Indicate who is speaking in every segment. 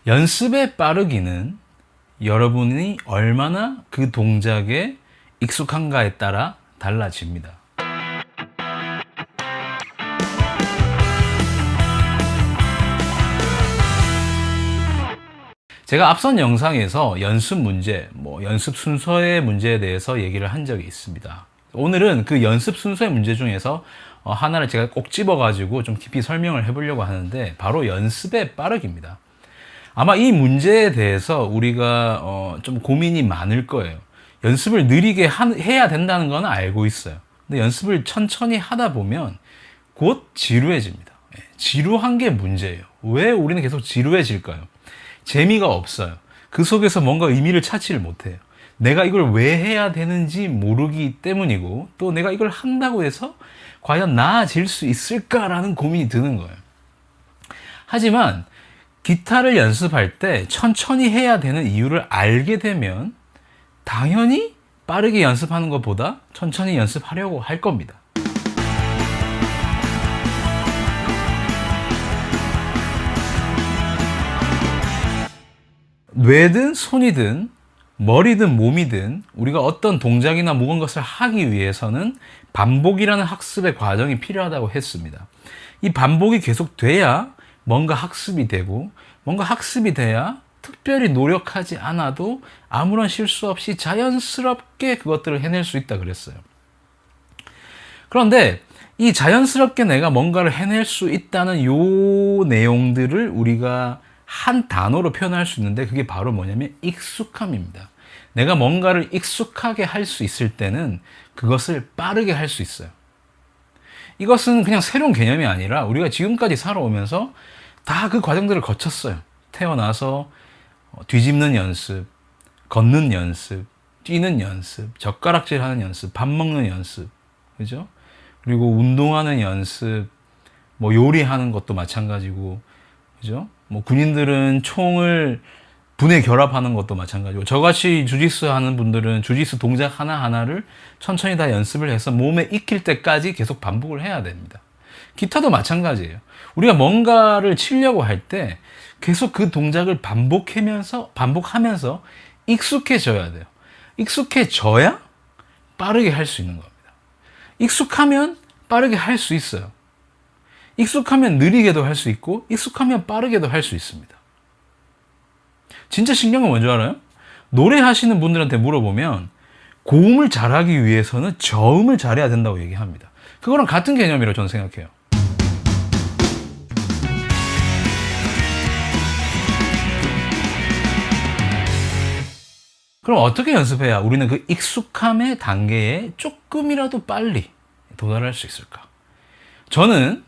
Speaker 1: 연습의 빠르기는 여러분이 얼마나 그 동작에 익숙한가에 따라 달라집니다. 제가 앞선 영상에서 연습 문제, 연습 순서의 문제에 대해서 얘기를 한 적이 있습니다. 오늘은 그 연습 순서의 문제 중에서 하나를 제가 꼭 집어가지고 좀 깊이 설명을 해보려고 하는데, 바로 연습의 빠르기입니다. 아마 이 문제에 대해서 우리가 좀 고민이 많을 거예요. 연습을 느리게 해야 된다는 건 알고 있어요. 근데 연습을 천천히 하다 보면 곧 지루해집니다. 지루한 게 문제예요. 왜 우리는 계속 지루해질까요? 재미가 없어요. 그 속에서 뭔가 의미를 찾지를 못해요. 내가 이걸 왜 해야 되는지 모르기 때문이고, 또 내가 이걸 한다고 해서 과연 나아질 수 있을까라는 고민이 드는 거예요. 하지만 기타를 연습할 때 천천히 해야 되는 이유를 알게 되면 당연히 빠르게 연습하는 것보다 천천히 연습하려고 할 겁니다. 뇌든 손이든 머리든 몸이든 우리가 어떤 동작이나 무거운 것을 하기 위해서는 반복이라는 학습의 과정이 필요하다고 했습니다. 이 반복이 계속 돼야 뭔가 학습이 되고, 뭔가 학습이 돼야 특별히 노력하지 않아도 아무런 실수 없이 자연스럽게 그것들을 해낼 수 있다 그랬어요. 그런데 이 자연스럽게 내가 뭔가를 해낼 수 있다는 요 내용들을 우리가 한 단어로 표현할 수 있는데, 그게 바로 뭐냐면 익숙함입니다. 내가 뭔가를 익숙하게 할 수 있을 때는 그것을 빠르게 할 수 있어요. 이것은 그냥 새로운 개념이 아니라 우리가 지금까지 살아오면서 다 그 과정들을 거쳤어요. 태어나서 뒤집는 연습, 걷는 연습, 뛰는 연습, 젓가락질 하는 연습, 밥 먹는 연습, 그죠? 그리고 운동하는 연습, 요리하는 것도 마찬가지고, 그죠? 군인들은 총을 분에 결합하는 것도 마찬가지고, 저같이 주짓수 하는 분들은 주짓수 동작 하나하나를 천천히 다 연습을 해서 몸에 익힐 때까지 계속 반복을 해야 됩니다. 기타도 마찬가지예요. 우리가 뭔가를 치려고 할 때 계속 그 동작을 반복하면서 익숙해져야 돼요. 익숙해져야 빠르게 할 수 있는 겁니다. 익숙하면 빠르게 할 수 있어요. 익숙하면 느리게도 할 수 있고, 익숙하면 빠르게도 할 수 있습니다. 진짜 신기한 건 뭔지 알아요? 노래하시는 분들한테 물어보면 고음을 잘하기 위해서는 저음을 잘해야 된다고 얘기합니다. 그거랑 같은 개념이라고 저는 생각해요. 그럼 어떻게 연습해야 우리는 그 익숙함의 단계에 조금이라도 빨리 도달할 수 있을까? 저는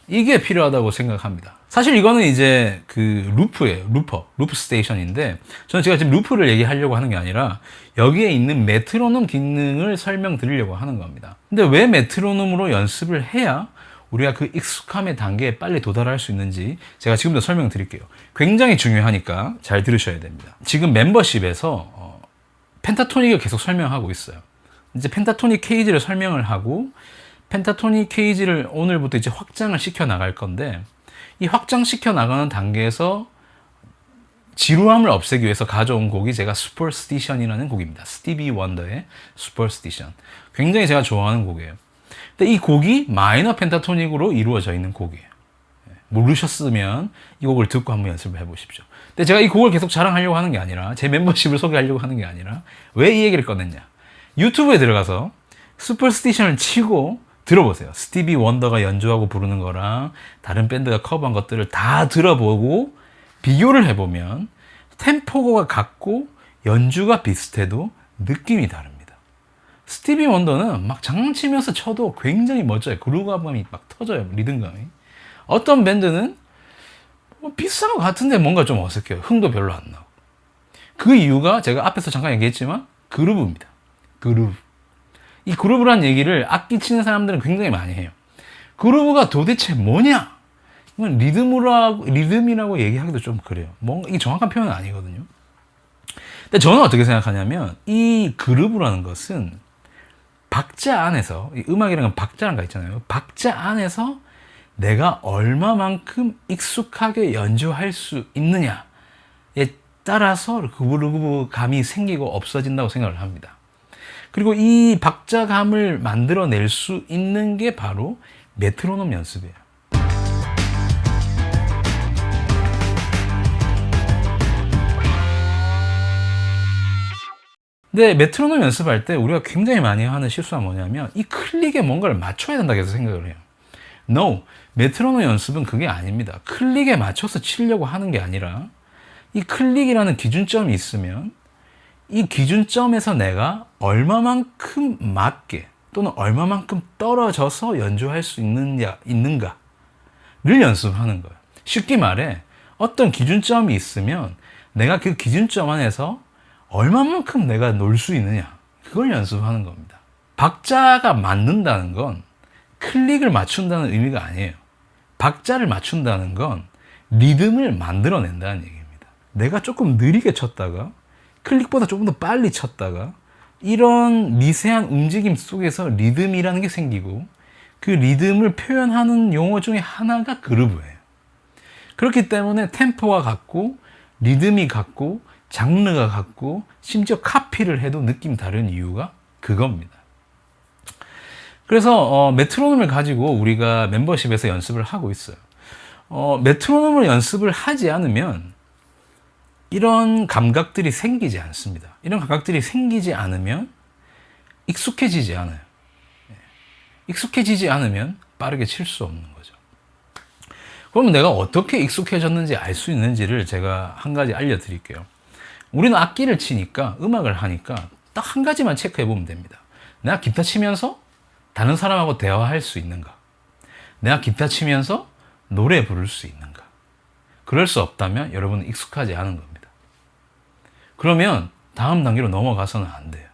Speaker 1: 이게 필요하다고 생각합니다. 사실 이거는 이제 그 루프예요. 루프 스테이션인데, 저는 제가 지금 루프를 얘기하려고 하는 게 아니라 여기에 있는 메트로놈 기능을 설명드리려고 하는 겁니다. 근데 왜 메트로놈으로 연습을 해야 우리가 그 익숙함의 단계에 빨리 도달할 수 있는지 제가 지금부터 설명드릴게요. 굉장히 중요하니까 잘 들으셔야 됩니다. 지금 멤버십에서 펜타토닉을 계속 설명하고 있어요. 이제 펜타토닉 케이지를 설명을 하고, 펜타토닉 케이지를 오늘부터 이제 확장을 시켜 나갈 건데, 이 확장시켜 나가는 단계에서 지루함을 없애기 위해서 가져온 곡이 제가 슈퍼스티션이라는 곡입니다. 스티비 원더의 슈퍼스티션. 굉장히 제가 좋아하는 곡이에요. 근데 이 곡이 마이너 펜타토닉으로 이루어져 있는 곡이에요. 모르셨으면 이 곡을 듣고 한번 연습을 해보십시오. 근데 제가 이 곡을 계속 자랑하려고 하는 게 아니라, 제 멤버십을 소개하려고 하는 게 아니라, 왜 이 얘기를 꺼냈냐? 유튜브에 들어가서 슈퍼스티션을 치고 들어보세요. 스티비 원더가 연주하고 부르는 거랑 다른 밴드가 커버한 것들을 다 들어보고 비교를 해보면 템포가 같고 연주가 비슷해도 느낌이 다릅니다. 스티비 원더는 막 장난치면서 쳐도 굉장히 멋져요. 그루브감이 막 터져요. 리듬감이. 어떤 밴드는 비슷한 것 같은데 뭔가 좀 어색해요. 흥도 별로 안 나고. 그 이유가 제가 앞에서 잠깐 얘기했지만 그루브입니다. 그루브. 이 그루브란 얘기를 악기 치는 사람들은 굉장히 많이 해요. 그루브가 도대체 뭐냐? 이건 리듬이라고 얘기하기도 좀 그래요. 뭔가 이게 정확한 표현은 아니거든요. 근데 저는 어떻게 생각하냐면, 이 그루브라는 것은 박자 안에서, 이 음악이라는 건 박자란 거 있잖아요. 박자 안에서 내가 얼마만큼 익숙하게 연주할 수 있느냐에 따라서 그 감이 생기고 없어진다고 생각을 합니다. 그리고 이 박자감을 만들어낼 수 있는 게 바로 메트로놈 연습이에요. 근데 메트로놈 연습할 때 우리가 굉장히 많이 하는 실수가 뭐냐면 이 클릭에 뭔가를 맞춰야 된다고 해서 생각을 해요. No, 메트로놈 연습은 그게 아닙니다. 클릭에 맞춰서 치려고 하는 게 아니라 이 클릭이라는 기준점이 있으면 이 기준점에서 내가 얼마만큼 맞게 또는 얼마만큼 떨어져서 연주할 수 있는가를 연습하는 거예요. 쉽게 말해 어떤 기준점이 있으면 내가 그 기준점 안에서 얼마만큼 내가 놀 수 있느냐 그걸 연습하는 겁니다. 박자가 맞는다는 건 클릭을 맞춘다는 의미가 아니에요. 박자를 맞춘다는 건 리듬을 만들어낸다는 얘기입니다. 내가 조금 느리게 쳤다가 클릭보다 조금 더 빨리 쳤다가 이런 미세한 움직임 속에서 리듬이라는 게 생기고 그 리듬을 표현하는 용어 중에 하나가 그루브예요. 그렇기 때문에 템포가 같고 리듬이 같고 장르가 같고 심지어 카피를 해도 느낌 다른 이유가 그겁니다. 그래서 메트로놈을 가지고 우리가 멤버십에서 연습을 하고 있어요. 메트로놈을 연습을 하지 않으면 이런 감각들이 생기지 않습니다. 이런 감각들이 생기지 않으면 익숙해지지 않아요. 익숙해지지 않으면 빠르게 칠 수 없는 거죠. 그러면 내가 어떻게 익숙해졌는지 알 수 있는지를 제가 한 가지 알려드릴게요. 우리는 악기를 치니까 음악을 하니까 딱 한 가지만 체크해 보면 됩니다. 내가 기타 치면서 다른 사람하고 대화할 수 있는가? 내가 기타 치면서 노래 부를 수 있는가? 그럴 수 없다면 여러분은 익숙하지 않은 겁니다. 그러면 다음 단계로 넘어가서는 안 돼요.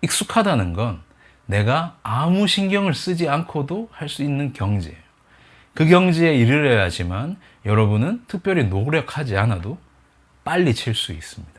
Speaker 1: 익숙하다는 건 내가 아무 신경을 쓰지 않고도 할 수 있는 경지예요. 그 경지에 이르러야지만 여러분은 특별히 노력하지 않아도 빨리 칠 수 있습니다.